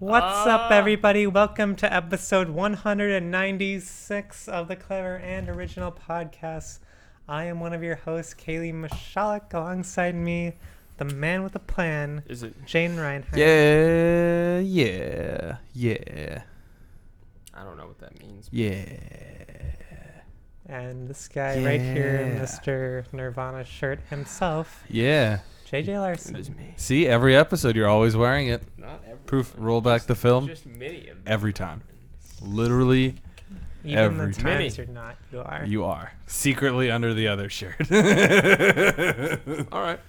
What's up, everybody? Welcome to episode 196 of the Clever and Original Podcast. I am one of your hosts, Kayley Misialek. Alongside me, the man with a plan, Is it Jayden Reinhart. Yeah. I don't know what that means. Yeah. And this guy right here, Mr. Nirvana shirt himself, Yeah. JJ Larson. It is me. See, every episode you're always wearing it. Not every Proof. one. Roll back the film. Just many of them. Every time. Literally, Even every the time. times you're not, you are. you are secretly under the other shirt. All right.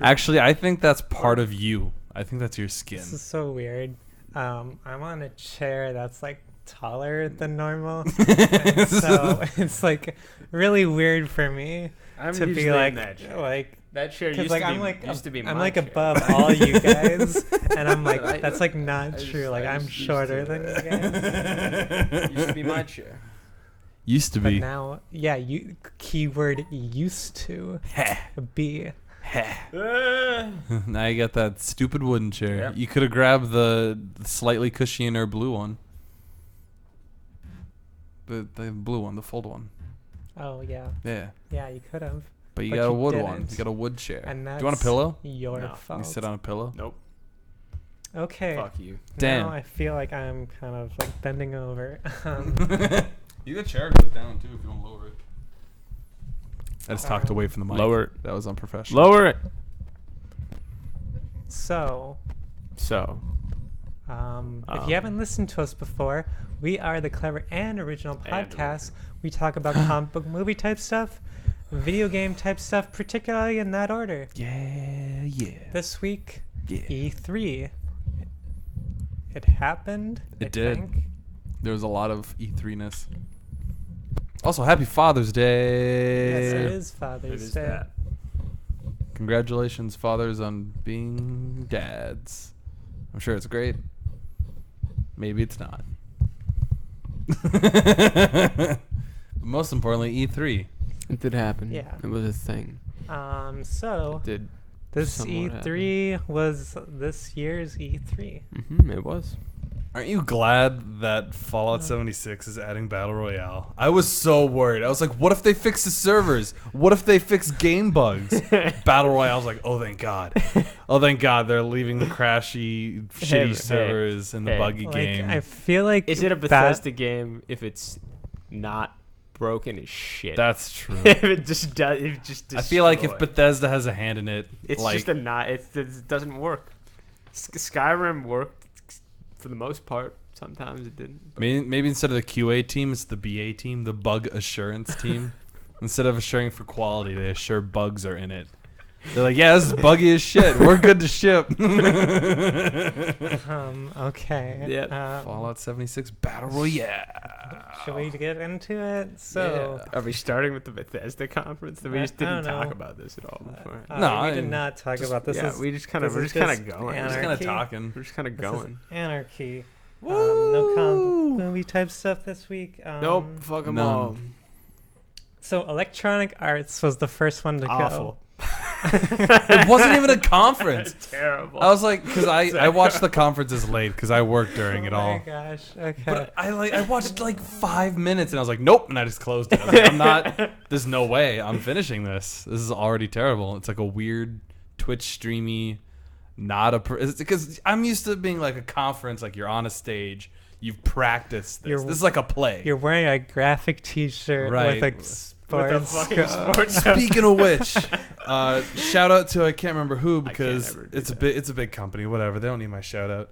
Actually, I think that's part of you. I think that's your skin. This is so weird. I'm on a chair that's like taller than normal, and so it's like really weird for me I'm to be usually like in that chair. That chair because used like to be, I'm like used to be I'm my like chair. above all you guys, and I'm like I- that's like not true. Like I'm just used shorter to than it. you guys. Used to be my chair. Used to But be. now, yeah, you keyword used to be. Now you got that stupid wooden chair. Yep. You could have grabbed the slightly cushier blue one. The blue one, the fold one. Oh yeah, Yeah. yeah, you could have. But you But got a you wood one. didn't. You got a wood chair. And Do that's you want a pillow? Your No. fault. You sit on a pillow? Nope. Okay. Fuck you. Damn. Now I feel like I'm kind of like bending over. The chair goes down too if you want to lower it. I just talked away from the mic. Lower it. That was unprofessional. Lower it. So, So. if you haven't listened to us before, we are the Clever and Original And Podcast. We talk about comic book movie type stuff, video game type stuff, particularly in that order. Yeah. This week, Yeah. E3. It happened. It I did. think. There was a lot of E3-ness. Also, happy Father's Day. Yes, it is It Father's is Day. that. Congratulations, fathers, on being dads. I'm sure it's great. Maybe it's not. But most importantly, E3. It did happen. Yeah. It was a thing. So It did. this somewhat E3 was this year's E3. It was. Aren't you glad that Fallout 76 is adding Battle Royale? I was so worried. I was like, what if they fix the servers? What if they fix game bugs? Battle Royale, I was like, oh, thank God. Oh, thank God they're leaving the crashy, shitty servers and the buggy Like, game. I feel like Is it a that- Bethesda game if it's not broken as shit? That's true. If it just does, it just. I feel like if destroys. Bethesda has a hand in it, It's like, just a not. It doesn't work. Skyrim worked for the most part. Sometimes it didn't. But maybe instead of the QA team, it's the BA team, the bug assurance team. Instead of assuring for quality, they assure bugs are in it. They're like, yeah, this is buggy as shit. We're good to ship. Okay. Yeah. Fallout 76 Battle Royale. Should we get into it? So, are we starting with the Bethesda conference? We I just didn't don't talk know. about this at all before. No, we I did mean, not talk about this. Yeah, we just kind of this we're is just kind of just going. We're just kind anarchy. of talking. We're just kind of This is going. anarchy. Woo! No comic book movie type stuff this week. Nope, fuck them none. all. So Electronic Arts was the first one to Awful. It wasn't even a conference. Terrible. I was like, because I watched the conferences late because I worked during it Oh my all. gosh. Okay. But I watched like 5 minutes and I was like, nope, and I just closed it. I was like, I'm not. There's no way I'm finishing this. This is already terrible. It's like a weird Twitch streamy, not a because I'm used to being like a conference, like you're on a stage, you've practiced this. This is like a play. You're wearing a graphic T-shirt Right. with a With a sports fucking scope. sports. Speaking of which, shout out to I can't remember who I can't because ever do it's that. it's a big company. Whatever, they don't need my shout out.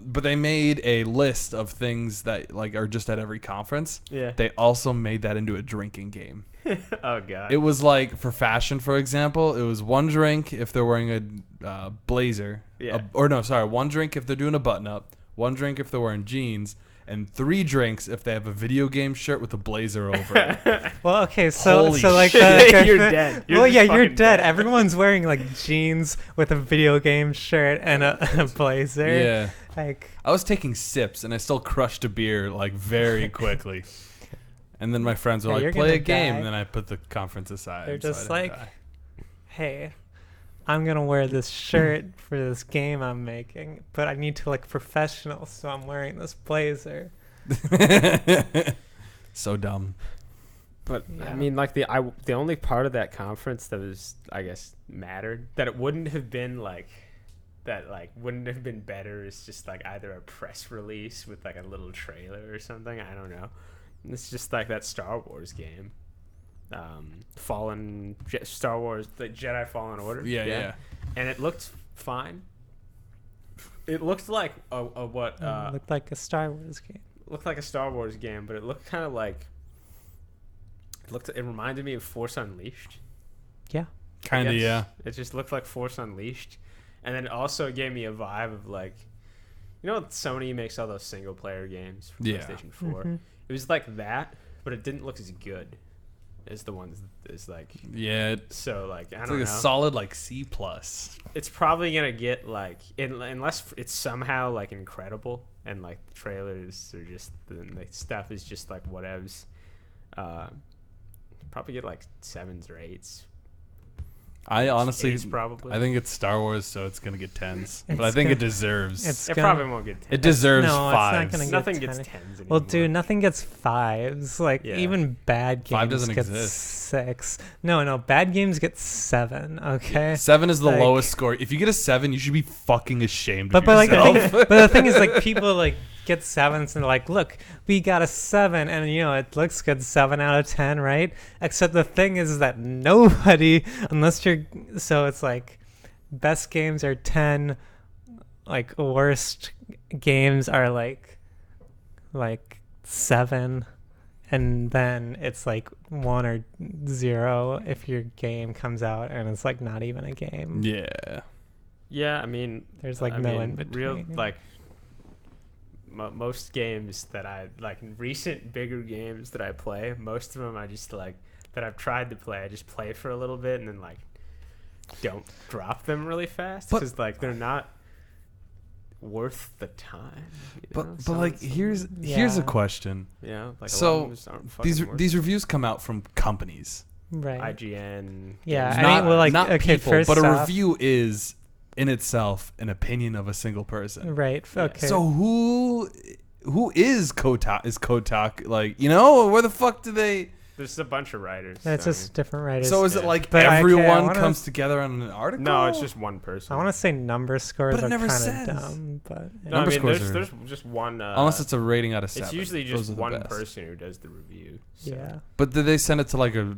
But they made a list of things that like are just at every conference. Yeah. They also made that into a drinking game. Oh god. It was like for fashion, for example, it was one drink if they're wearing a blazer. Yeah. One drink if they're doing a button up. One drink if they're wearing jeans. And 3 drinks if they have a video game shirt with a blazer over it. Well, okay, so Holy like shit. You're dead. You're well, just yeah, you're fucking dead. dead. Everyone's wearing like jeans with a video game shirt and a blazer. Yeah. Like, I was taking sips and I still crushed a beer like very quickly. And then my friends were Yeah, you're like, play gonna a game. die. And then I put the conference aside. they're so I just didn't like, die. hey, I'm gonna wear this shirt for this game I'm making, but I need to look professional, so I'm wearing this blazer. So dumb. But Yeah. I mean, like the only part of that conference that was, I guess, mattered, that it wouldn't have been like that, like wouldn't have been better, is just like either a press release with like a little trailer or something. I don't know. It's just like that Star Wars game, Star Wars, the Jedi Fallen Order. Yeah. And it looked fine. It looked like It looked like a Star Wars game. looked like a Star Wars game, but it looked kind of like it reminded me of Force Unleashed. Yeah. Kind of, Yes. yeah. It just looked like Force Unleashed. And then it also gave me a vibe of like, you know, Sony makes all those single player games for Yeah. PlayStation 4. Mhm. It was like that, but it didn't look as good as the ones that is like. Yeah. So like I It's don't like know. a solid like C plus. It's probably gonna get like unless it's somehow like incredible and like the trailers are just the stuff is just like whatevs. Probably get like 7s or 8s. I honestly, 8s probably. I think it's Star Wars, so it's gonna get 10s. But I It's think gonna- it deserves. it's It gonna- probably won't get 10s. It deserves No, it's not 5s. gonna get Nothing gets 10. 10s anymore. Well, dude, nothing gets 5s. Like Yeah. even bad games 5 doesn't get exist. 6. No, bad games get 7. Okay. 7 is the Like- lowest score. If you get a 7, you should be fucking ashamed But of like yourself. but the thing is, like, people like get 7s and they're like, look, we got a 7, and it looks good, 7 out of 10, right? Except the thing is that nobody, unless you're, so it's like best games are 10, like worst games are like 7, and then it's like 1 or 0 if your game comes out and it's like not even a game. Yeah. Yeah, I mean, There's like I no mean, in between. real like most games that I like, recent bigger games that I play, most of them I just like that I've tried to play. I just play for a little bit and then like don't drop them really fast But- because like they're not worth the time. You know? But Some- like some- here's a Yeah. question. yeah, like a lot So, of them just aren't fucking worth These reviews come out from companies, Right. IGN. Yeah, GameSpot. I mean, well, like, not okay, people. first But a off- review is in itself an opinion of a single person. Right. Yeah. Okay. So who is Kotak? Is Kotak like, where the fuck do they? There's a bunch of writers. That's so, I just different writers. So is it Yeah. like But I everyone wanna- comes together on an article? no, it's just one person. I want to say number scores But it are never kind says. of dumb, but No, Number I mean, scores there's are- just one. Unless it's a rating out of 7. It's usually Those just are the one best. person who does the review. So. yeah, But did they send it to like a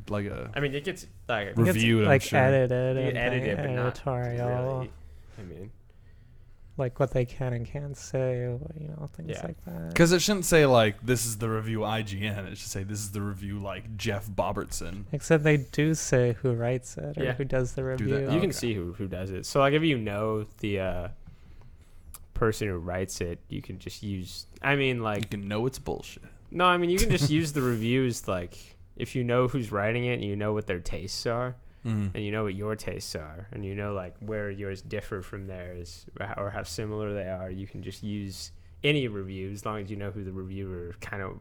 I mean, it gets like It gets, Reviewed, I'm like sure. edited you and can edit it, but not editorial, really. I mean, like what they can and can't say, things Yeah. like that. Because it shouldn't say like this is the review IGN. It should say this is the review like Jeff Bobertson. Except they do say who writes it or Yeah. who does the that. review. Oh, you can okay. see who does it. So like, if you know the person who writes it, you can just use. I mean, You like, can know it's bullshit. no, I mean, you can just use the reviews. Like, if you know who's writing it and you know what their tastes are, Mm. and you know what your tastes are, and you know like where yours differ from theirs or how similar they are, you can just use any review as long as you know who the reviewer kind of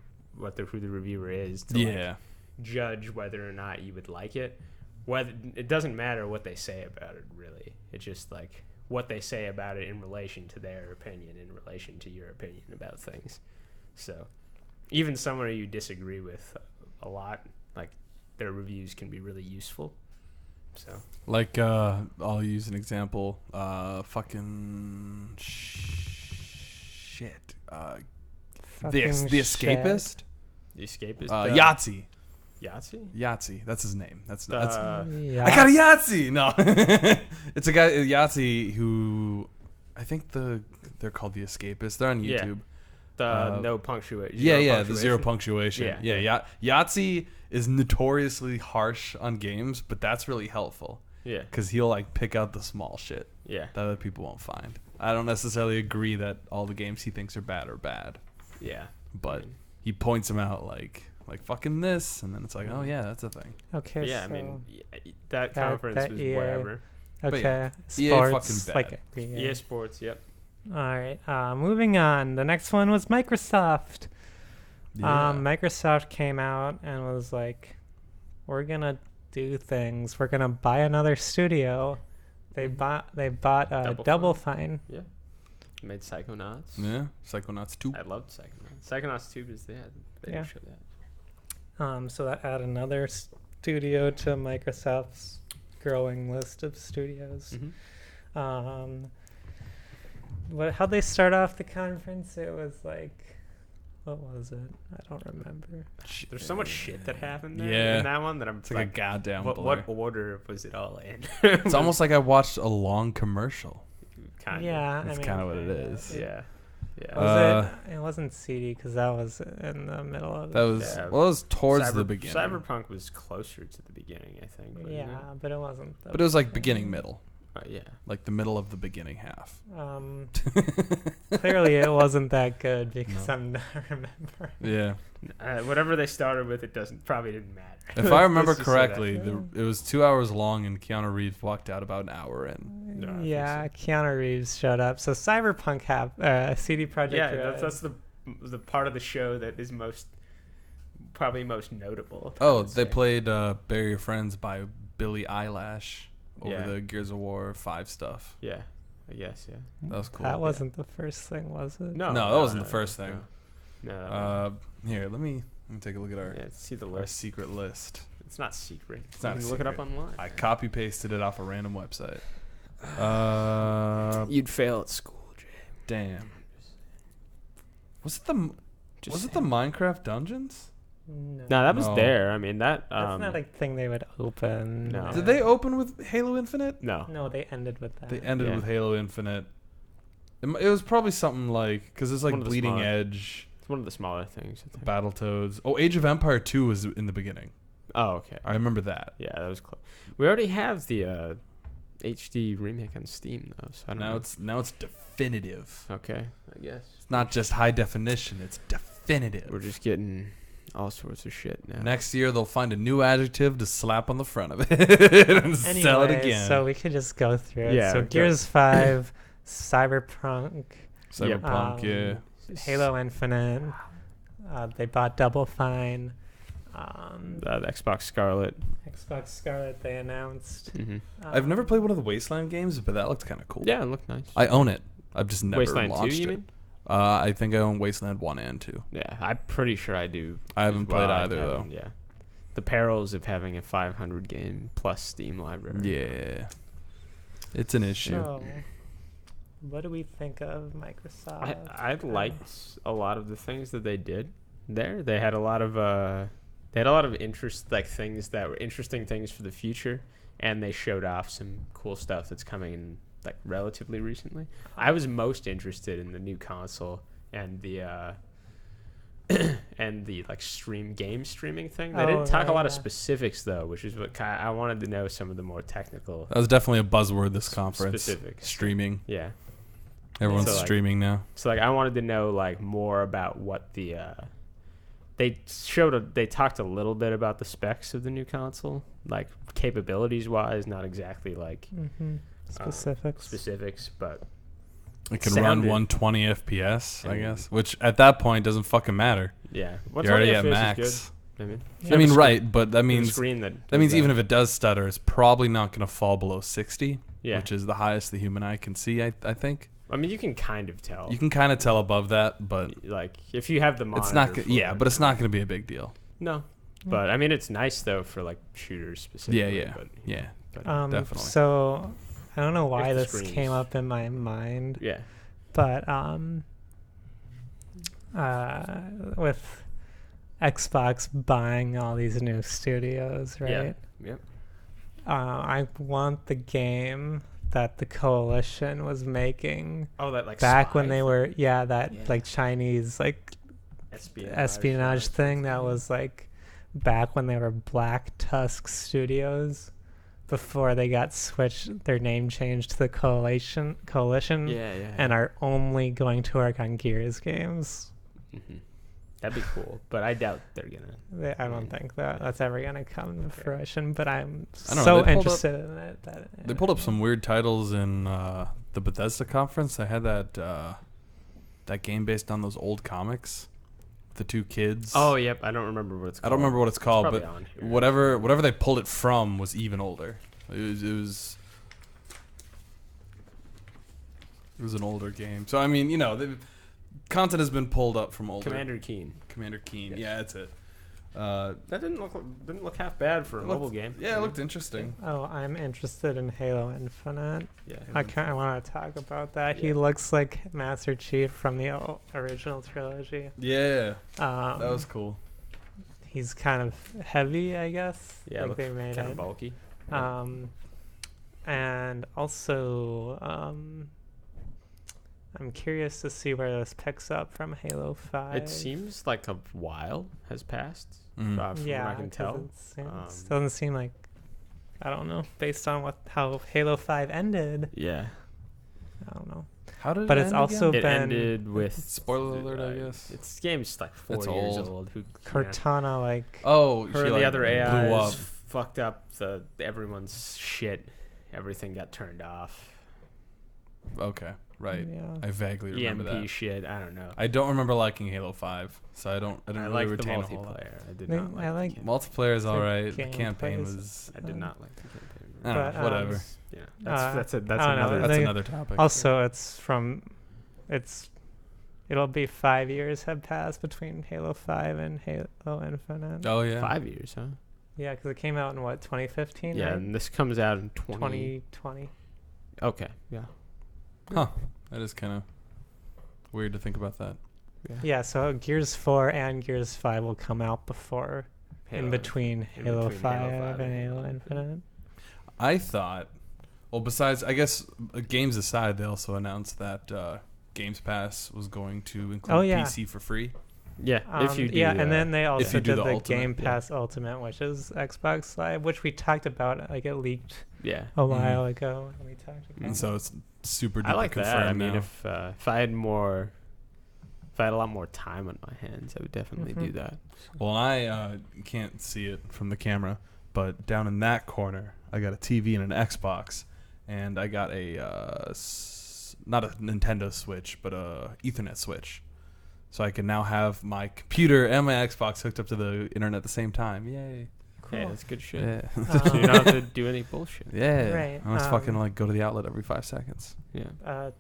who the reviewer is to like, Yeah. judge whether or not you would like it. Whether it doesn't matter what they say about it, really. It's just like what they say about it in relation to their opinion, in relation to your opinion about things. So even someone who you disagree with a lot, like their reviews can be really useful. So Like I'll use an example. Fucking shit. The Fucking shit. Escapist. the Escapist, Yahtzee. Yahtzee. That's his name. That's Yeah. I got a Yahtzee. No, it's a guy Yahtzee who I think they're called the Escapist. They're on Yeah. YouTube. No punctuation. Yeah, the zero punctuation. Yeah. Yahtzee is notoriously harsh on games, but that's really helpful Yeah. because he'll like pick out the small shit Yeah. that other people won't find. I don't necessarily agree that all the games he thinks are bad, Yeah. but he points them out like fucking this, and then it's like, oh yeah, that's a thing. Okay. Yeah, I so, mean, that conference that was EA whatever. but okay. yeah, EA Sports. fucking Like bad. EA. EA Sports, yep. All right. Moving on. The next one was Microsoft. Yeah. Microsoft came out and was like, we're going to do things. We're going to buy another studio. They bought Double Fine. Yeah. Made Psychonauts. Yeah, Psychonauts 2. I loved Psychonauts. Psychonauts 2 is they Yeah. didn't show that. So that add another studio to Microsoft's growing list of studios. Mm-hmm. How'd they start off the conference? It was like, what was it? I don't remember. There's so much shit that happened there Yeah. in that one that I'm It's like a goddamn blur. what order was it all in? It's almost like I watched a long commercial. Kind Yeah, That's kind of what it is. Yeah. Yeah. Was it wasn't CD because that was in the middle of That was Yeah. well, it was towards the beginning. Cyberpunk was closer to the beginning, I think. wasn't yeah, it? but it wasn't. But it was like beginning middle, Yeah. like the middle of the beginning half. Clearly, it wasn't that good because No. I'm not remembering. Yeah. Whatever they started with, probably didn't matter. If I remember Let's just say that. correctly, it was 2 hours long, and Keanu Reeves walked out about an hour in. No, I think Yeah, Keanu Reeves showed up. So Cyberpunk CD Projekt. Yeah, Red. that's the part of the show that is probably most notable. I Oh, would they say. played "Bury Your Friends" by Billie Eilish over Yeah. the Gears of War 5 stuff. Yeah, I guess. Yeah. That was cool. That wasn't the first thing, was it? No, No, that wasn't the first thing. No, that wasn't. Here, let me take a look at our Yeah, see the our list. secret list. It's not secret. It's not You a can look it up secret. online. I copy pasted it off a random website. You'd fail at school, Jay. Damn. Was it the Minecraft dungeons? No, No, that was No. there. I mean that. that's not a thing they would open. No. Did they open with Halo Infinite? No. No, they ended with that. They ended Yeah. with Halo Infinite. It was probably something like because it's like One of the Bleeding smaller- Edge, It's one of the smaller things. I think. Battletoads. Oh, Age of Empire 2 was in the beginning. Oh, okay. I remember that. Yeah, that was close. We already have the HD remake on Steam though, so I don't know. Now it's definitive. Okay, I guess. It's not just high definition. It's definitive. We're just getting all sorts of shit now. Next year they'll find a new adjective to slap on the front of it and sell it Anyway, again. So we could just go through it. Yeah, So go. Gears 5, Cyberpunk, Cyberpunk, yeah. Halo Infinite. They bought Double Fine. The Xbox Scarlet. Xbox Scarlet they announced. Mm-hmm. I've never played one of the Wasteland games, but that looked kind of cool. Yeah, it looked nice. I own it. I've just never Wasteland 2, launched you it. mean? I think I own Wasteland 1 and 2. Yeah, I'm pretty sure I do. I haven't as well. played I either, though. haven't, Yeah. The perils of having a 500 game plus Steam library. Yeah. It's an issue. So, what do we think of Microsoft? I liked a lot of the things that they did there. They had a lot of interest, like things that were interesting things for the future, and they showed off some cool stuff that's coming in like relatively recently. I was most interested in the new console and the and the like game streaming thing. They didn't talk a lot of specifics though, which is what I wanted to know some of the more technical. That was definitely a buzzword this conference. Specifics. Streaming. Yeah. Everyone's So, like, streaming now. So like I wanted to know like more about what the they talked a little bit about the specs of the new console, like capabilities wise, not exactly like specifics, but It can run sounded- 120 FPS, I And- guess, which at that point doesn't fucking matter. yeah, You're already at 20 FPS is max. good. I mean, Yeah. I mean, right, but that a means screen that means even if it does stutter, it's probably not going to fall below 60, yeah, which is the highest the human eye can see. I think I mean you can kind of tell. you can kind of tell above that, but like if you have the monitor. it's not. for Yeah, it. but it's not going to be a big deal. No, but I mean it's nice though for like shooters specifically. Yeah. But, Yeah. but, definitely. So I don't know why If the this screen's- came up in my mind, yeah. but with Xbox buying all these new studios, right? Yep. I want the game that the Coalition was making Oh, that like back when spy they thing? were Yeah. like Chinese like thing. espionage thing that was like back when they were Black Tusk Studios before they got switched, their name changed to the Coalition, Yeah. and are only going to work on Gears games. Mm-hmm. That'd be cool, but I doubt they're gonna. I don't think that's ever gonna come to fruition, but I'm I don't know, so they pulled interested in it that They pulled up some weird titles in the Bethesda conference. They had that game based on those old comics, the two kids. Oh, yep. I don't remember what it's called. I don't remember what it's called, probably but on here. whatever they pulled it from was even older. It was It was an older game. So, I mean, the content has been pulled up from older. Commander Keen. Yeah, that's it. That didn't look half bad for a mobile game. Yeah, it looked interesting. Oh, I'm interested in Halo Infinite. Yeah. I want to talk about that. Yeah. He looks like Master Chief from the original trilogy. Yeah, that was cool. He's kind of heavy, I guess. Yeah, like they made kind it. of bulky. And also, I'm curious to see where this picks up from Halo 5. It seems like a while has passed. Mhm. From yeah, what I can tell. It doesn't seem like, I don't know, based on how Halo 5 ended. Yeah. I don't know. How did But it it's end also again? It been ended with Spoiler alert, I guess. It's game's like 4 It's years old. old. Who Cortana, like, Oh, her she, and like, the other blew AIs up. fucked up everyone's shit. Everything got turned off. Okay, right. yeah. I vaguely remember EMP that. shit. I don't know. I don't remember liking Halo 5, so I didn't really like the retain a whole lot. multiplayer. I did I not like. I like- the Multiplayer is The alright. The gameplay campaign is- was. I did not like the campaign. I don't know, But, whatever. Yeah, Uh, that's I don't know. another. That's They- another topic. Also, it'll be 5 years have passed between Halo 5 and Halo Infinite. Oh yeah. 5 years, huh? Yeah, because it came out in 2015. Yeah, right? and this comes out in 2020. Okay, yeah. Huh. That is kind of weird to think about that. Yeah, so Gears 4 and Gears 5 will come out before, in between Halo 5 and Halo Infinite. I thought. Well, besides, I guess games aside, they also announced that Games Pass was going to include PC for free. Yeah, if you do. Yeah, and then they if also you do did the the Ultimate, Game yeah. Pass Ultimate, which is Xbox Live, which we talked about. Like, it leaked yeah. a while ago. And we talked about And so it's super duper I like confirmed that. I mean, now. if I had a lot more time on my hands, I would definitely do that. Well, I can't see it from the camera, but down in that corner, I got a TV and an Xbox, and I got not a Nintendo Switch, but a Ethernet switch. So I can now have my computer and my Xbox hooked up to the internet at the same time. Yay. Hey, that's good shit. Yeah. So you don't have to do any bullshit. Yeah. Right, I must fucking go to the outlet every 5 seconds. Yeah. But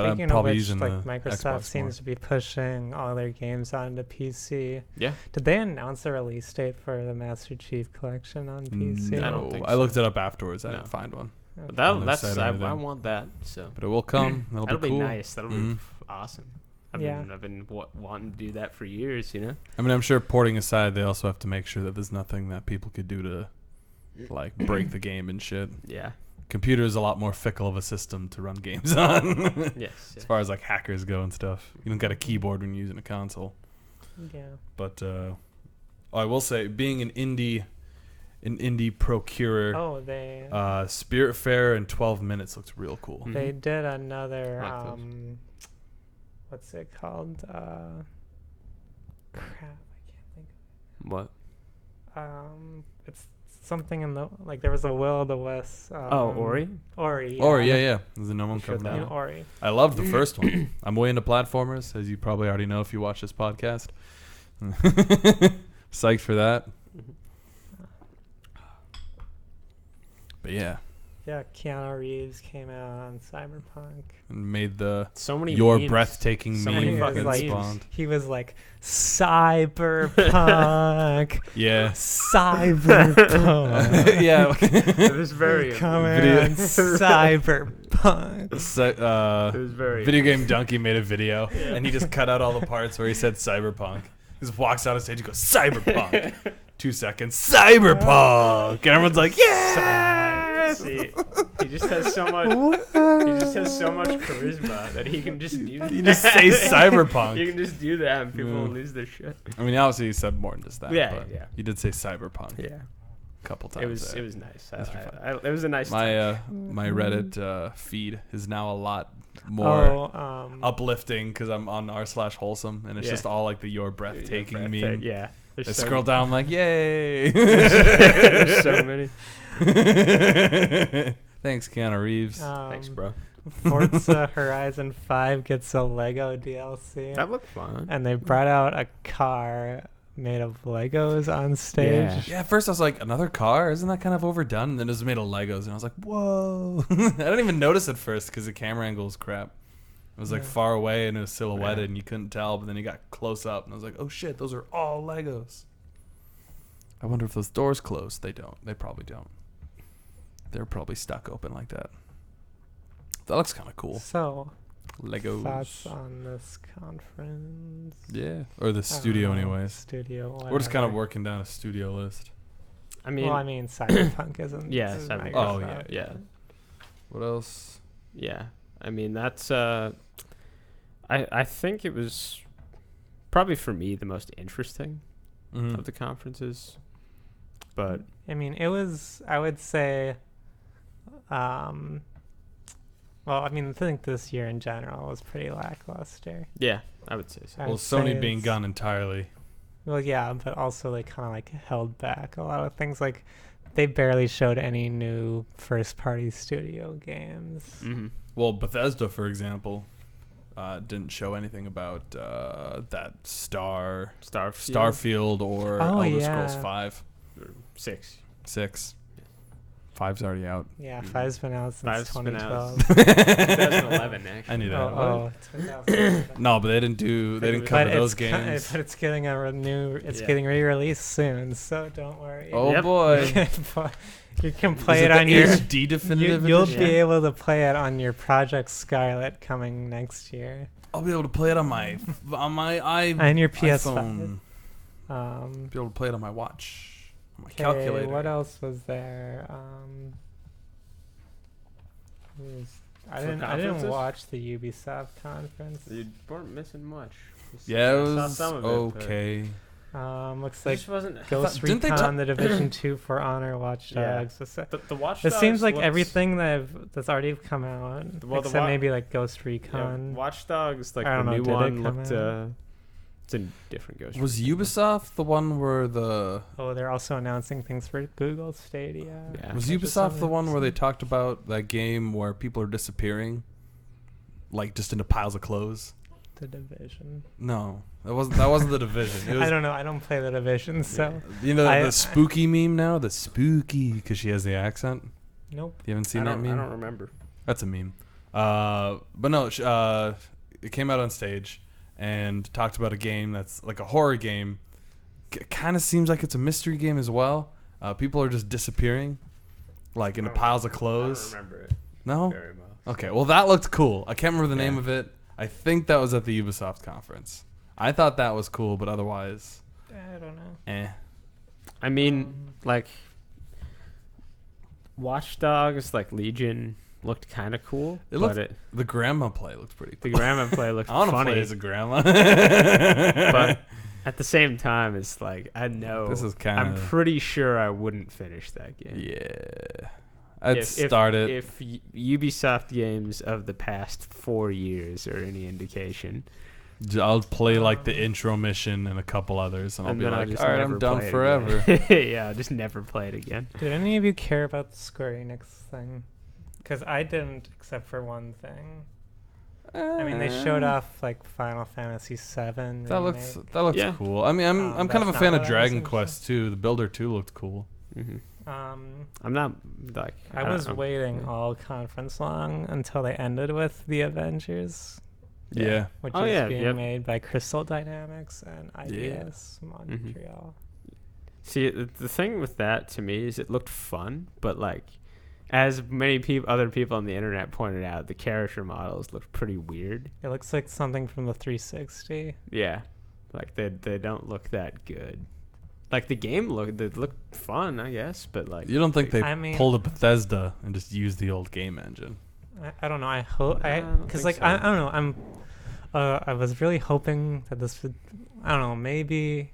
I'm Speaking probably of which, using like the Microsoft Xbox seems to be pushing all their games onto PC. Yeah. Did they announce a release date for the Master Chief Collection on PC? I don't No, think I looked it up afterwards. I No. didn't find one. Okay. But On their that's site or I anything. want that. So But it will come. That'll that'll be be cool. nice. That'll Mhm. be awesome. I've Yeah. been wanting to do that for years. You know. I mean, I'm sure porting aside, they also have to make sure that there's nothing that people could do to, like, break the game and shit. Yeah. Computer is a lot more fickle of a system to run games on. Yes. As far as, like, hackers go and stuff. You don't got a keyboard when you're using a console. Yeah. But I will say, being an indie procurer, Oh, they Spiritfarer in 12 minutes looks real cool. they Mhm. did another I like those. what's it called? Crap, I can't think. What? It's something in the like. There was a Will of the Wisp. Ori. Ori. Or, yeah. There's a no one Sure coming that In out. Ori. I loved the first one. I'm way into platformers, as you probably already know if you watch this podcast. Psyched for that. But yeah, Yeah, Keanu Reeves came out on Cyberpunk. and made the So many. your memes. breathtaking So meme many fucking that memes. spawned. He was like, Cyberpunk, Yeah. Cyberpunk. Yeah. It was very. Coming Video- on Cyberpunk. It was very. Video Game Donkey made a video, and he just cut out all the parts where he said cyberpunk. He just walks out on stage and goes, cyberpunk. 2 seconds, cyberpunk. And everyone's like, yeah. See, he just has so much. He just has so much charisma that he can just do that. You just say cyberpunk. You can just do that, and people Yeah. will lose their shit. I mean, obviously, he said more than just that. Yeah, but yeah. You did say cyberpunk Yeah, a couple times. it was nice. That's for fun. It was a nice. My my Reddit feed is now a lot more uplifting because I'm on r/wholesome, and it's Yeah. just all like the your breathtaking meme. Yeah. I There's scroll down, I'm like, yay! There's so many. Thanks, Keanu Reeves. Thanks, bro. Forza Horizon 5 gets a Lego DLC. That looked fun. And they brought out a car made of Legos on stage. Yeah, at first I was like, another car? Isn't that kind of overdone? And then it was made of Legos, and I was like, whoa. I didn't even notice at first because the camera angle is crap. It was like far away and it was silhouetted and you couldn't tell, but then you got close up and I was like, oh shit, those are all Legos. I wonder if those doors close. They don't. They probably don't. They're probably stuck open like that. That looks kind of cool. So, Legos. thoughts on this conference? Yeah. Or the studio anyways. Studio. We're just kind of whatever. working down a studio list. I mean, Well, I mean, Cyberpunk isn't. Yeah, isn't Cyberpunk. Oh, Microsoft. yeah. What else? yeah. I mean, that's I think it was probably for me the most interesting Mm-hmm. of the conferences. But I mean, it was. I would say. Well, I mean, I think this year in general was pretty lackluster. yeah, I would say so. I Well, would Sony say being it's- gone entirely. Well, yeah, but also they kind of like held back a lot of things. Like they barely showed any new first-party studio games. Mm-hmm. Well, Bethesda, for example, didn't show anything about that Starfield or Oh, Elder yeah. Scrolls 5. 6. 6. 5's already out. Yeah, Mhm. 5's been out since 5's been out 2012. 2011, actually. I knew that. Oh, 2011. No, but they didn't cover But those it's games. but it's getting it's Yeah. getting re-released soon, so don't worry. Oh Yep. boy. You can Is play it the on your. HD definitive You'll edition? be able to play it on your Project Scarlet coming next year, I'll be able to play it on my and your PS5. iPhone. Be able to play it on my watch, on my Okay, calculator. what else was there? I For didn't conferences? watch the Ubisoft conference. You weren't missing much. Yeah, it I saw was some of it, but okay. Looks it like just wasn't. Ghost didn't they Recon, The Division 2, For Honor, Watch Yeah. Dogs. The Watch It Dogs seems like looks- everything that's already come out, Well, the except wa- maybe like Ghost Yeah, Recon. Watch Dogs, like I the don't know, new did it one, come looked. out? It's a different Ghost. Was Recon. Ubisoft the one where the Oh, they're also announcing things for Google Stadia. Yeah. was Which is Ubisoft the one where they something- talked about that game where people are disappearing, like just into piles of clothes? The Division. No, that wasn't the Division. It was, I don't know. I don't play The Division, so You know I- the spooky meme now, the spooky because she has the accent. nope. You haven't seen I that don't, meme? I don't remember. That's a meme. But no, it came out on stage and talked about a game that's like a horror game. Kind of seems like it's a mystery game as well. People are just disappearing, like into piles of clothes. I don't remember it No? very well. Okay, well that looked cool. I can't remember the name Yeah. of it. I think that was at the Ubisoft conference. I thought that was cool, but otherwise, I don't know. eh. I mean, like Watch Dogs, like Legion, looked kind of cool. It looked- but The grandma play looked pretty the cool. grandma play looked I want to funny. play as a grandma. But at the same time, it's like I know This is kinda- I'm pretty sure I wouldn't finish that game. Yeah. I'd If- start it. If Ubisoft games of the past 4 years are any indication, I'll play like the intro mission and a couple others, and I'll and be then I'll like, just all right, never I'm done play it forever. again. Yeah, I'll just never play it again. Did any of you care about the Square Enix thing? Because I didn't, except for one thing. I mean, they showed off like Final Fantasy VII. That looks remake. Yeah. cool. I mean, I'm kind of a That's fan not of what I was Dragon interested- Quest too. The Builder 2 looked cool. Hmm. Um, I'm not like I was waiting all conference long until they ended with the Avengers, Yeah. which Oh, is yeah, being yep. made by Crystal Dynamics and IBS Montreal. See, the thing with that to me is it looked fun, but like as many other people on the internet pointed out, the character models looked pretty weird. It looks like something from the 360. Yeah, like they don't look that good. Like the game looked fun, I guess, but like You don't think they I mean- pulled a Bethesda and just used the old game engine? I don't know. I hope I don't because think like so. I don't know. I was really hoping that this would. I don't know. Maybe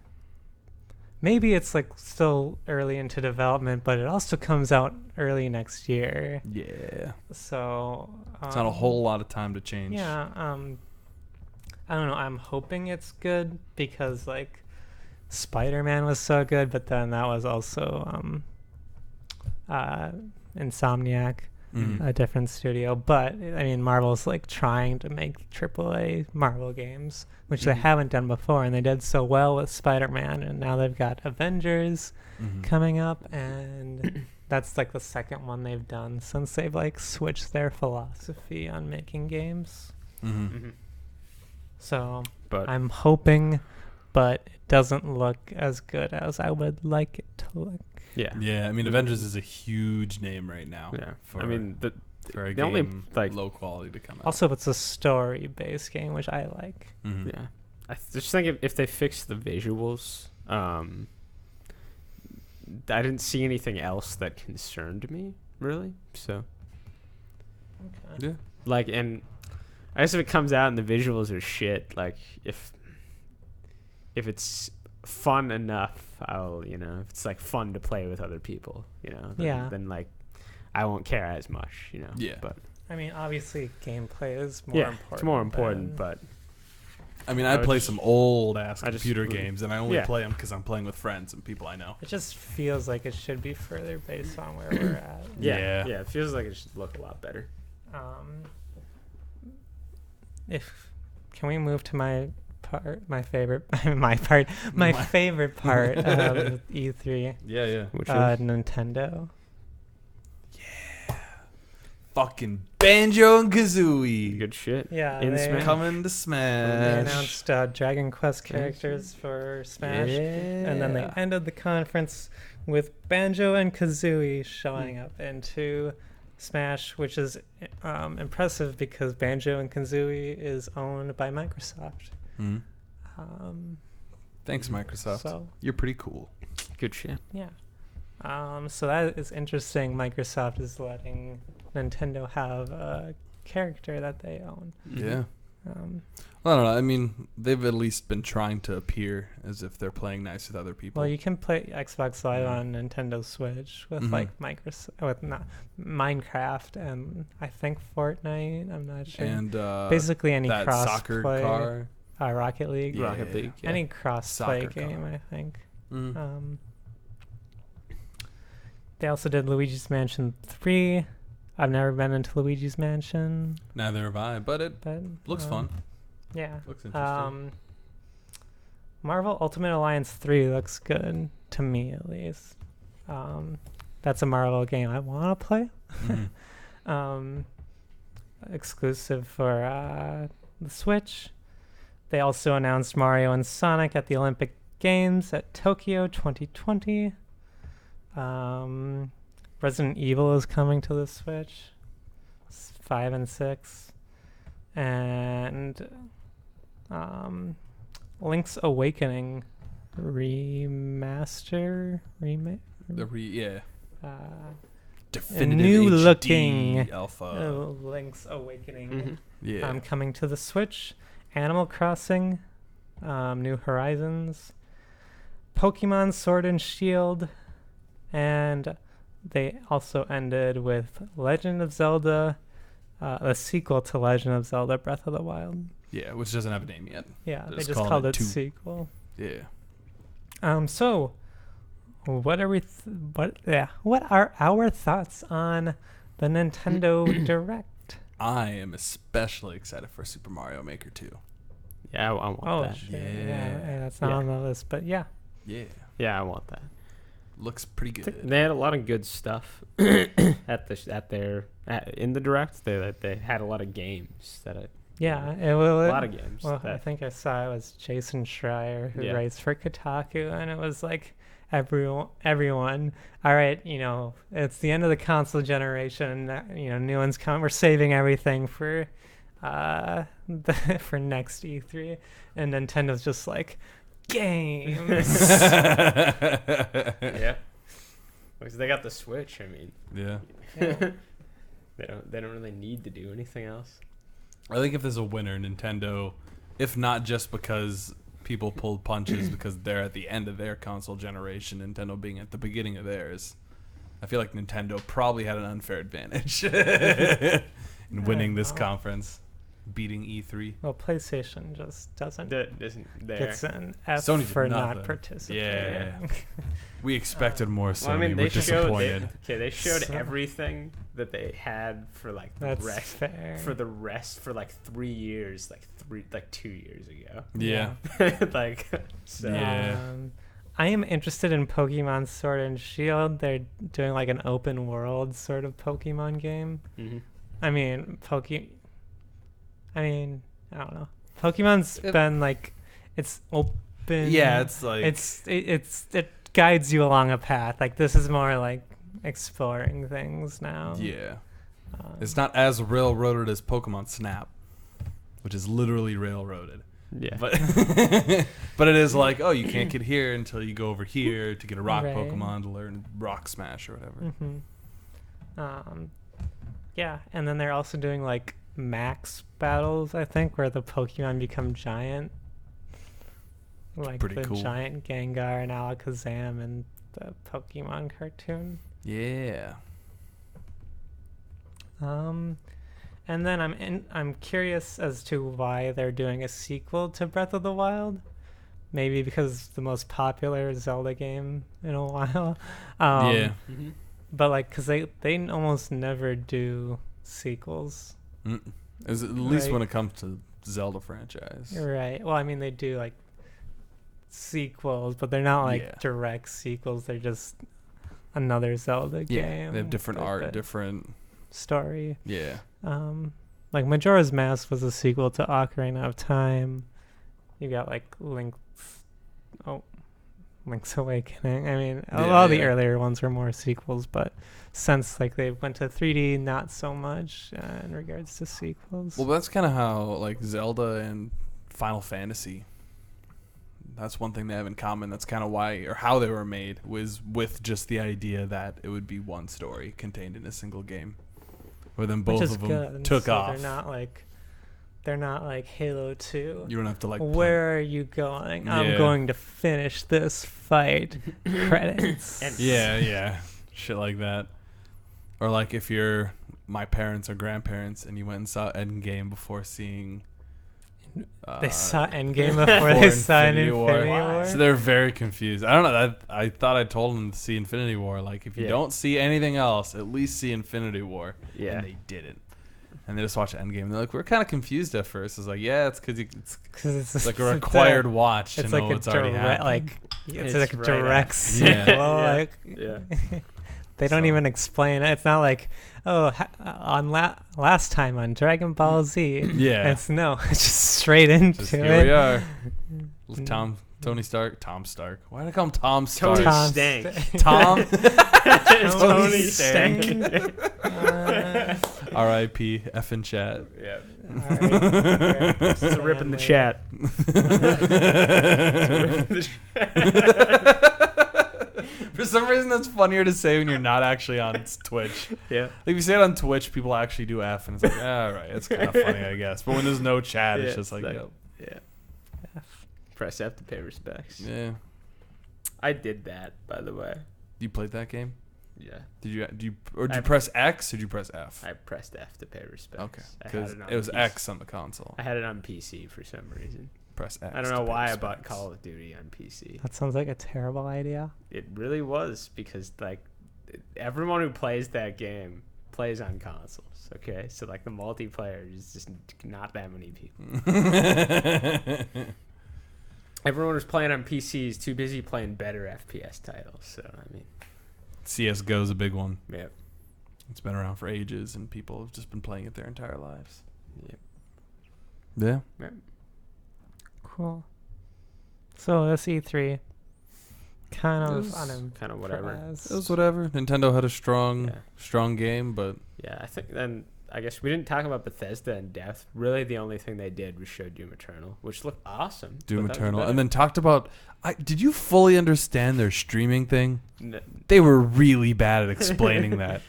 it's like still early into development, but it also comes out early next year. Yeah. So It's not a whole lot of time to change. Yeah. I don't know. I'm hoping it's good because like Spider-Man was so good, but then that was also Insomniac, Mhm. a different studio. But I mean, Marvel's like trying to make AAA Marvel games, which they Mhm. haven't done before, and they did so well with Spider-Man, and now they've got Avengers Mhm. coming up, and that's like the second one they've done since they've like switched their philosophy on making games. Mm-hmm. So But I'm hoping, but it doesn't look as good as I would like it to look. yeah, Yeah, I mean, Avengers is a huge name right now. yeah. For, I mean, for a the game only, like- low quality to come out. Also, it's a story-based game, which I like. Mhm. yeah. I just think if they fix the visuals, I didn't see anything else that concerned me really. So Okay. Yeah. like, and I guess if it comes out and the visuals are shit, like if it's fun enough, I'll, if it's like fun to play with other people, then like I won't care as much, Yeah. But I mean, obviously, gameplay is more yeah, important. it's more important, than- but I mean, I I would play just- some old ass I just computer really- games, and I only yeah. play them because I'm playing with friends and people I know. It just feels like it should be further based on where we're at. Yeah. yeah, it feels like it should look a lot better. Can we move to my part? My favorite, my favorite part of E3. Yeah. Which Nintendo. Fucking Banjo and Kazooie good shit. Yeah, In they, Smash? coming to they Smash. announced Dragon Quest characters for Smash, and then they ended the conference with Banjo and Kazooie showing up into Smash, which is impressive because Banjo and Kazooie is owned by Microsoft. Mhm. Um, Thanks, Microsoft. so You're pretty cool. Good shit. yeah, so that is interesting. Microsoft is letting Nintendo have a character that they own. Yeah. Um, I don't know. I mean, they've at least been trying to appear as if they're playing nice with other people. Well, you can play Xbox Live Yeah. on Nintendo Switch with Mhm. like Minecraft and I think Fortnite. I'm not sure. and Basically any that cross soccer play. car. Rocket League. Yeah. Rocket League. Yeah. Any cross play Soccer game, car. I think. Mhm. They also did Luigi's Mansion 3. I've never been into Luigi's Mansion, Neither have I, but it but looks fun. Yeah. Looks interesting. Marvel Ultimate Alliance 3 looks good to me at least. That's a Marvel game I want to play. Mhm. Exclusive for the Switch. They also announced Mario and Sonic at the Olympic Games at Tokyo 2020. Resident Evil is coming to the Switch. 5 and 6. And Link's Awakening remaster. Definitive new HD looking alpha. Link's Awakening. Yeah. Coming to the Switch. Animal Crossing, New Horizons, Pokemon Sword and Shield, and they also ended with Legend of Zelda, a sequel to Legend of Zelda Breath of the Wild. Yeah, which doesn't have a name yet. Yeah, They're they just just calling called it it 2. sequel. Yeah. So, what are what are our thoughts on the Nintendo Direct? I am especially excited for Super Mario Maker 2. Yeah, I want that. Shit. Yeah. That's not Yeah. on the list, but yeah. Yeah. Yeah, I want that. Looks pretty good. They had a lot of good stuff in the direct. They had a lot of games that Yeah, a lot of games. Well, I that, think I saw it was Jason Schreier who Yeah. writes for Kotaku, and it was like everyone. All right, it's the end of the console generation. New ones come. We're saving everything for for next E3, and Nintendo's just like games. yeah, because they got the Switch. I mean, Yeah. Yeah. they don't really need to do anything else. I think if there's a winner, Nintendo, if not just because people pulled punches because they're at the end of their console generation, Nintendo being at the beginning of theirs, I feel like Nintendo probably had an unfair advantage in winning this conference, beating E3. Well, PlayStation just doesn't That isn't there. gets an F Sony did for not nothing. participating. Yeah. We expected more, Sony. Well, I mean, We're disappointed. They showed So- everything that they had for like the That's rest fair. for like 3 years, like 2 years ago. Yeah. like so. Yeah. I am interested in Pokemon Sword and Shield. They're doing like an open world sort of Pokemon game. Mhm. I mean, I mean, I don't know. Pokemon's been like, it's open. Yeah, it's like it guides you along a path. Like this is more like exploring things now. Yeah. It's not as railroaded as Pokemon Snap, which is literally railroaded. Yeah. But but it is like, oh, you can't get here until you go over here to get a rock Right. Pokemon to learn Rock Smash or whatever. Yeah, and then they're also doing like max battles, I think, where the Pokemon become giant. Like pretty the cool. giant Gengar and Alakazam in the Pokemon cartoon. Yeah. And then I'm curious as to why they're doing a sequel to Breath of the Wild. Maybe because it's the most popular Zelda game in a while. Yeah. But like, cause they almost never do sequels. At least Right. when it comes to Zelda franchise. Right. Well, I mean, they do like sequels, but they're not like Yeah. direct sequels. They're just another Zelda Yeah, game. they have different with art, a different. story. Yeah. Like Majora's Mask was a sequel to Ocarina of Time. You got like Link's Awakening. I mean, a lot of the earlier ones were more sequels, but since like they went to 3D, not so much in regards to sequels. Well, that's kind of how like Zelda and Final Fantasy. That's one thing they have in common. That's kind of why or how they were made was with just the idea that it would be one story contained in a single game. Where then both Which is of them good. took So off. They're not like Halo 2. You don't have to like. Where are you going? Yeah. I'm going to finish this fight. Credits. Yeah, shit like that. Or like if you're my parents or grandparents and you went and saw Endgame before seeing. They saw Endgame before they saw Infinity War. So they're very confused. I don't know. I thought I told them to see Infinity War. Like, if you don't see anything else, at least see Infinity War. Yeah. And they didn't. And they just watched Endgame. And they're like, we're kind of confused at first. It's like, yeah, it's because it's like a required watch to know what's already happening. It's It's like a right direct after. sequel. Yeah. Like, Yeah. they don't even explain it. It's not like, last time on Dragon Ball Z. Yeah. It's just straight into Just it. here we are. Tony Stark. Tom Stark. Why did I call him Tom Stark? Tony Tom Stank. Tom. Tony Stank. R.I.P. F in chat. Yeah. Alright. It's a rip in the chat. For some reason, that's funnier to say when you're not actually on Twitch. Yeah. Like, if you say it on Twitch, people actually do F, and it's like, all right, it's kind of funny, I guess. But when there's no chat, it's just like, yep. Yeah. Press F to pay respects. Yeah. I did that, by the way. You played that game? Yeah. Did you press X or did you press F? I pressed F to pay respects. Okay. I had Because it on it was PC. X on the console. I had it on PC for some reason. Press X. I don't to know pay why I respects. bought Call of Duty on PC. That sounds like a terrible idea. It really was because like everyone who plays that game plays on consoles. Okay, so like the multiplayer is just not that many people. Everyone who's playing on PC is too busy playing better FPS titles. So I mean, CS:GO is a big one. yep. It's been around for ages, and people have just been playing it their entire lives. Yep. Yeah. Yep. Cool. So this E3, kind It of was unimpressed. Kind of whatever. It was whatever. Nintendo had a strong game, but Yeah, I think then I guess we didn't talk about Bethesda in depth. Really, the only thing they did was show Doom Eternal, which looked awesome. Doom but that was Eternal, about and it. then talked about. Did you fully understand their streaming thing? N- They were really bad at explaining that.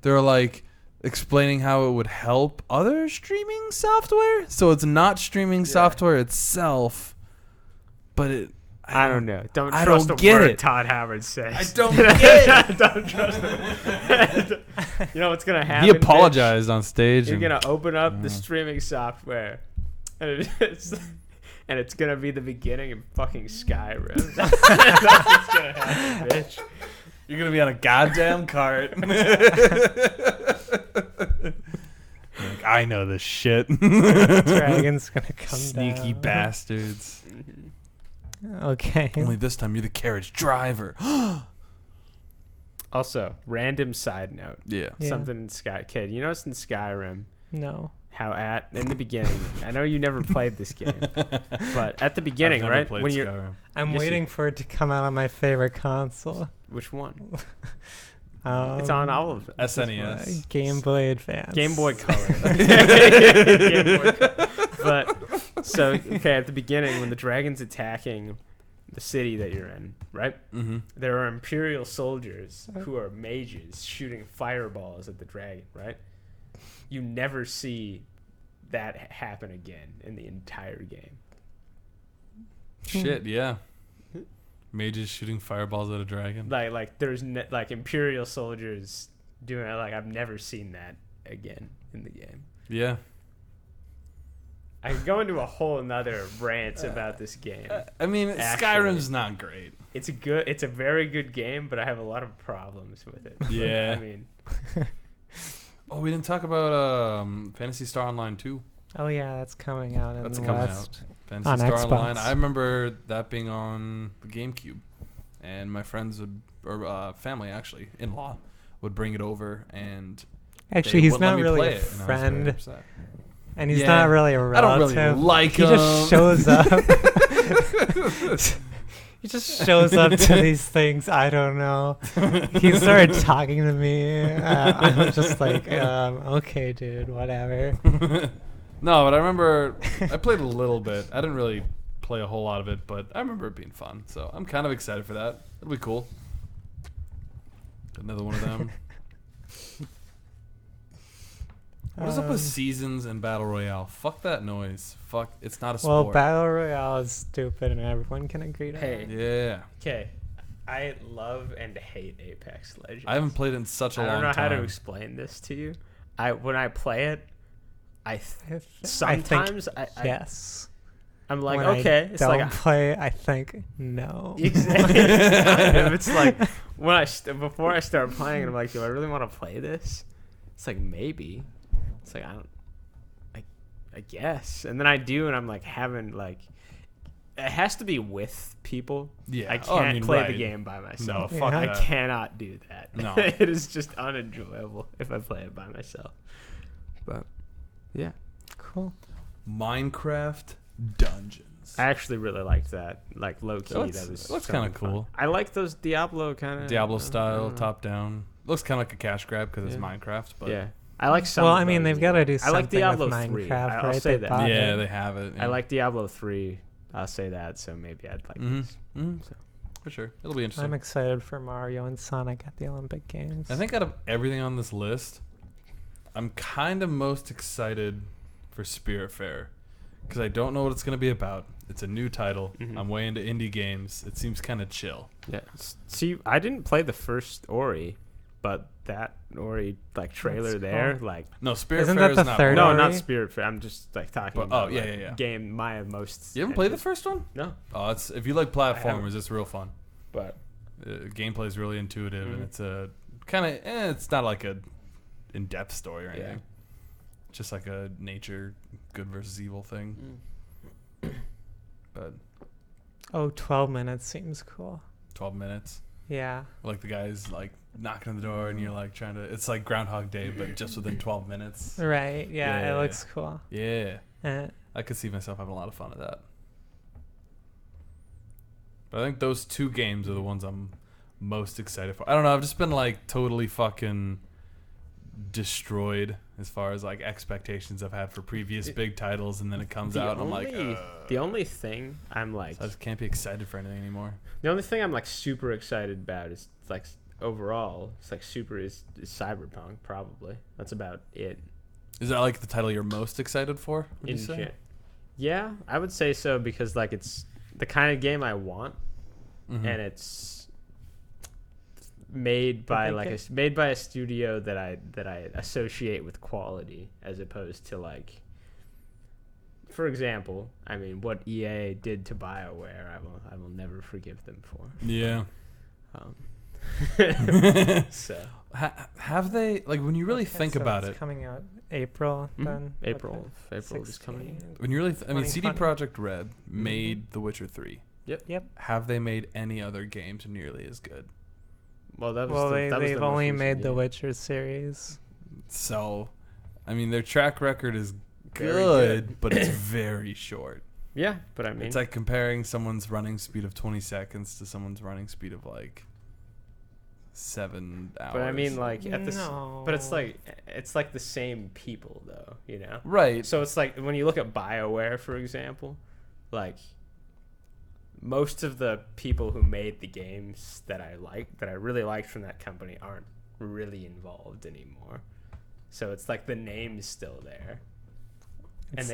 They were like explaining how it would help other streaming software. So it's not streaming software itself, but it. I don't know. Don't I trust don't a get word it. Todd Howard says. I don't get it. Don't trust him. You know what's gonna happen? He apologized on stage. You're and, gonna open up the streaming software, and it's gonna be the beginning of fucking Skyrim. That's what's gonna happen, bitch. You're gonna be on a goddamn cart. Like, I know this shit. Dragon's gonna come Sneaky down. bastards. Okay. Only this time you're the carriage driver. Also, random side note. Yeah. Yeah. Something in Kid, you notice in Skyrim No. in the beginning, I know you never played this game, but at the beginning, I've never right? played When you're Skyrim. I'm Yes, waiting for it to come out on my favorite console. which one? Um, It's on all of them. SNES. Game Boy Advance. Game Boy Color. Game Boy Color. But so okay, at the beginning when the dragon's attacking the city that you're in, right? Mm-hmm. There are Imperial soldiers who are mages shooting fireballs at the dragon, right? You never see that happen again in the entire game. Shit, yeah. Mages shooting fireballs at a dragon. Like there's like Imperial soldiers doing it. Like I've never seen that again in the game. Yeah. I could go into a whole nother rant about this game. I mean, Actually. Skyrim's not great. It's a very good game, but I have a lot of problems with it. Yeah. I mean, Oh, we didn't talk about Phantasy Star Online 2. Oh yeah, that's coming out in That's the coming West. Phantasy On Star Xbox. Online. I remember that being on the GameCube, and my friends family actually, in-law, would bring it over, and Actually, they he's wouldn't let not me really play a it, and I was very friend, upset. and he's Yeah. not really a I relative. don't really like he him. just shows up. He just shows up to these things. I don't know. He started talking to me. I was just like, okay, dude, whatever. No, but I remember I played a little bit. I didn't really play a whole lot of it, but I remember it being fun. So I'm kind of excited for that. It'll be cool. Another one of them. What is up with seasons and battle royale? Fuck that noise. Fuck, it's not a sport. Well, Battle Royale is stupid, and everyone can agree to Hey. that. Yeah, okay, I love and hate Apex Legends. I haven't played it in such a I long don't know time. how to explain this to you. When I play it, Sometimes, sometimes I yes. I'm like, When okay, I it's don't like play. I think no. exactly. Kind of. It's like when before I start playing, and I'm like, do I really want to play this? It's like maybe. It's like I guess, and then I do, and I'm like having like, it has to be with people. Yeah. I can't Oh, I mean, play right. the game by myself. No, fuck Yeah. I that. cannot do that. No. It is just unenjoyable if I play it by myself. But yeah, Cool. Minecraft Dungeons. I actually really liked that. Like low key, Looks- that was looks kinda kinda cool. fun. I like those Diablo kind of Diablo style, top down. Looks kind of like a cash grab because it's Yeah. Minecraft, but Yeah, I like some. Well, of I mean, those they've got to do I something like Diablo with 3. Minecraft, I'll right? say They that. bought yeah, it. they have it. I like Diablo 3. I'll say that. So maybe I'd like this. So. For sure. It'll be interesting. I'm excited for Mario and Sonic at the Olympic Games. I think out of everything on this list, I'm kind of most excited for Spirit Fair because I don't know what it's going to be about. It's a new title. Mhm. I'm way into indie games. It seems kind of chill. Yeah. See, I didn't play the first Ori, but that Ori like trailer That's there, cool. like No, Spirit Isn't Fair that is the not. third no, Ori? not Spirit Fair. I'm just like talking But- about oh, yeah, like, yeah, yeah. game my most. You haven't played the interest- first one? No, Oh, it's if you like haven't. platformers, it's real fun. but Gameplay is really intuitive, and Mhm. it's a kind of. It's not like a in-depth story or Yeah. anything. Just like a nature good versus evil thing. But Oh, 12 minutes seems cool. 12 minutes. Yeah. Like the guy's like knocking on the door and you're like trying to. It's like Groundhog Day, but just within 12 minutes. Right. Yeah, Yeah. it looks cool. Yeah, Uh, I could see myself having a lot of fun at that. But I think those two games are the ones I'm most excited for. I don't know. I've just been like totally fucking destroyed as far as like expectations I've had for previous big titles, and then it comes out and I'm like, the only thing I'm like, I just can't be excited for anything anymore. the only thing I'm like super excited about is like overall, it's like super is Cyberpunk probably. That's about it. Is that like the title you're most excited for? Would you In say? gen- Yeah, I would say so because like it's the kind of game I want, Mhm. and it's made by think like it- made by a studio that I associate with quality as opposed to like, for example, I mean what EA did to BioWare, I will never forgive them for. Yeah. So Have they like when you really okay, think so about it's it? coming out April Mhm. then. April is coming. 16. When you really, I mean, CD 2020. Projekt Red made The Witcher 3. Yep. Have they made any other games nearly as good? Well, that was Well, that was they've the most only recent made the game. Witcher series. So, I mean, their track record is Very good, but it's very short. Yeah, but I mean, It's like comparing someone's running speed of 20 seconds to someone's running speed of like 7 hours. but I mean, like No. but it's like the same people though, you know. right. So it's like when you look at BioWare, for example, like most of the people who made the games that I really liked from that company aren't really involved anymore. So it's like the name's still there. It's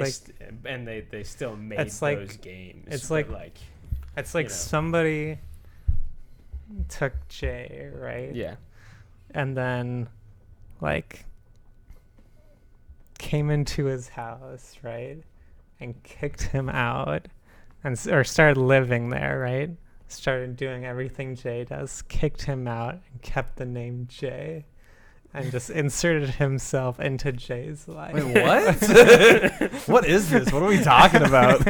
And they still made it's like- those games. it's but like- it's like you know. somebody took Jay, right? yeah. And then like came into his house, right? And kicked him out or started living there, right? Started doing everything Jay does, kicked him out and kept the name Jay and just inserted himself into Jay's life. Wait, what? What is this? What are we talking about?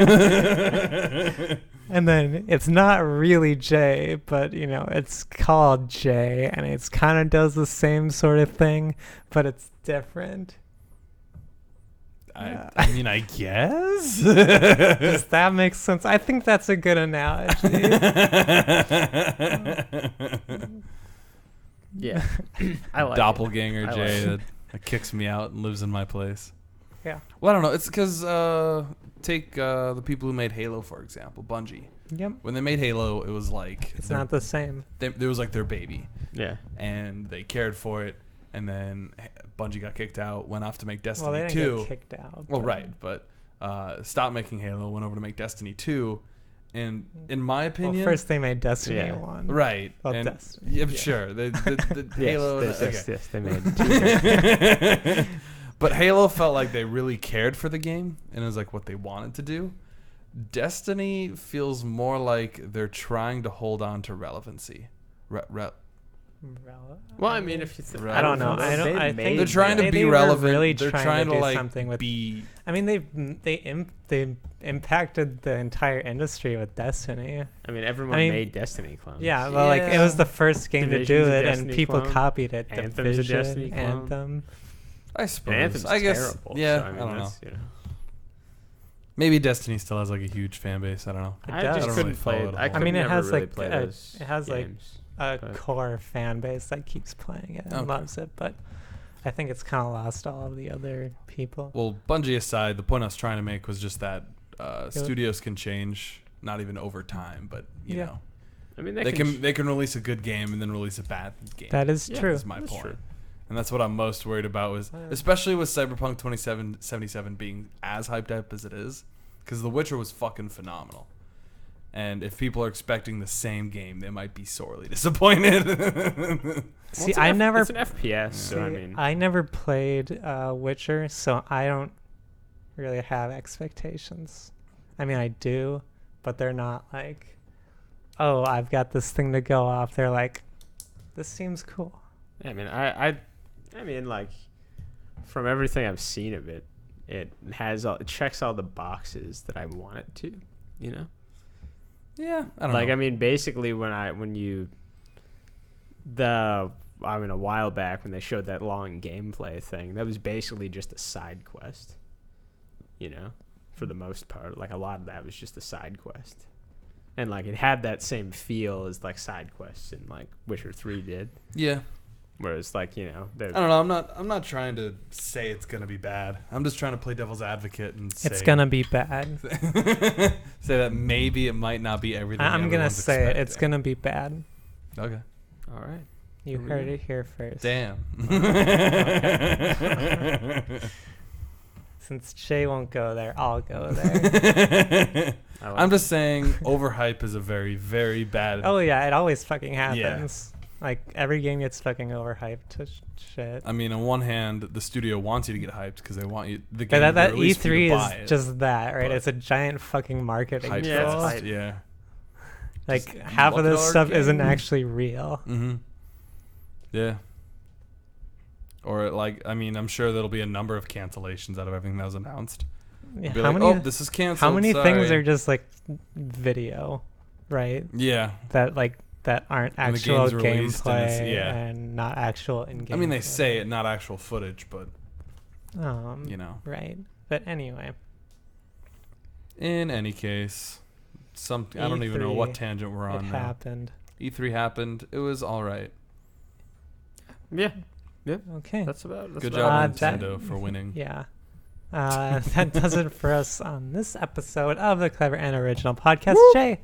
And then it's not really Jay, but you know, it's called Jay and it's kind of does the same sort of thing, but it's different. I mean, I guess. Does that make sense? I think that's a good analogy. Yeah. I like Doppelganger I Jay like that kicks me out and lives in my place. Yeah. Well, I don't know. It's because take the people who made Halo, for example, Bungie. Yep. When they made Halo, it was like It's not the same. it was like their baby, Yeah. and they cared for it. And then Bungie got kicked out, went off to make Destiny Well, they didn't 2. get kicked out. Well, but- right, but stopped making Halo, went over to make Destiny 2, and in my opinion, Well, first they made Destiny Yeah. 1. right, Well, and Destiny. yeah, Yeah. sure, the Halo, Yes, they made but Halo felt like they really cared for the game, and it was like what they wanted to do. Destiny feels more like they're trying to hold on to relevancy. Well, I mean, if you I don't know. I don't. I think They're trying to they be were relevant. Really They're trying to do like something with. be. I mean, they impacted the entire industry with Destiny. I mean, everyone I mean, made Destiny clones. Yeah, well, like it was the first game to do Division's a it, and Destiny people clone. copied it. Anthem's a Division, Destiny clone. Anthem. I suppose. And Anthem's I guess. terrible. Yeah, So, I mean, don't know. that's, you know. Maybe Destiny still has like a huge fan base. I don't know. It I does. just I don't couldn't really play follow it. it I at all. I mean, it never has really like play those it has like games, a but- core fan base that keeps playing it and Okay. loves it, but I think it's kind of lost all of the other people. Well, Bungie aside, the point I was trying to make was just that studios can change, not even over time, but you Yeah. know, I mean, they can release a good game and then release a bad game. That is Yeah, true. Is my That's point. true. And that's what I'm most worried about, was Wow. especially with Cyberpunk 2077 being as hyped up as it is, because The Witcher was fucking phenomenal. And if people are expecting the same game, they might be sorely disappointed. See, I never. It's an FPS, so I See, mean, I never played Witcher, so I don't really have expectations. I mean, I do, but they're not like, oh, I've got this thing to go off. They're like, this seems cool. I mean, I mean, like, from everything I've seen of it, it checks all the boxes that I want it to, you know. Yeah, I don't Like, know. I mean, basically, a while back when they showed that long gameplay thing, that was basically just a side quest, you know, for the most part. Like, a lot of that was just a side quest. And, like, it had that same feel as, like, side quests in, like, Witcher 3 did. Yeah, Whereas, like, you know, I don't know. I'm not trying to say it's gonna be bad. I'm just trying to play devil's advocate and say It's gonna be bad. say that maybe it might not be everything. I'm gonna everyone's say it. It's expecting. gonna be bad. Okay. all right. You Here we heard go. it here first. Damn. Since Shay won't go there, I'll go there. I'm just saying, overhype is a very, very bad. Oh yeah, it always fucking happens. Like every game gets fucking overhyped to shit. I mean, on one hand, the studio wants you to get hyped because they want you. The game But to that release for you E3 to buy is it. just that, right? But- It's a giant fucking marketing hype Yeah, it's troll. hype. Yeah. Like Just half look of at this our stuff isn't game. actually real. Mm-hmm. Yeah. Or like, I mean, I'm sure there'll be a number of cancellations out of everything that was announced. Yeah, Be how like, many? oh, this is canceled. How many things sorry." are just like video, right? Yeah. That aren't And the actual game's released and gameplay it's- yeah. and not actual in-game. I mean, they play. say it, not actual footage, but You know. Right. But anyway. In any case, I don't even know what E3, tangent we're on It now. happened. E3 happened. It was all right. Yeah. Okay. That's about Good about job, it. Nintendo, for winning. Yeah. That does it for us on this episode of the Clever and Original Podcast. Woo! Jay,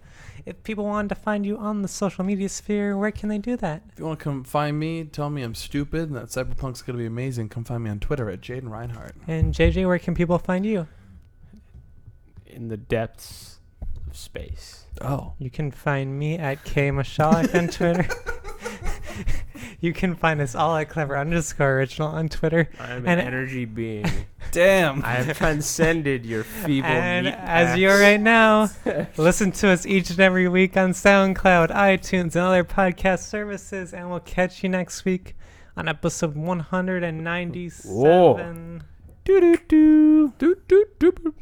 if people wanted to find you on the social media sphere, where can they do that? If you want to come find me, tell me I'm stupid and that Cyberpunk's going to be amazing, come find me on Twitter at Jayden Reinhart. And JJ, where can people find you? in the depths of space. Oh. You can find me at Kayley Misialek on Twitter. You can find us all at Clever_Original on Twitter. I am And- an energy being. Damn. I have transcended your feeble And meat as packs. you're right now, listen to us each and every week on SoundCloud, iTunes, and other podcast services. And we'll catch you next week on episode 197. Whoa. Do do do do do do.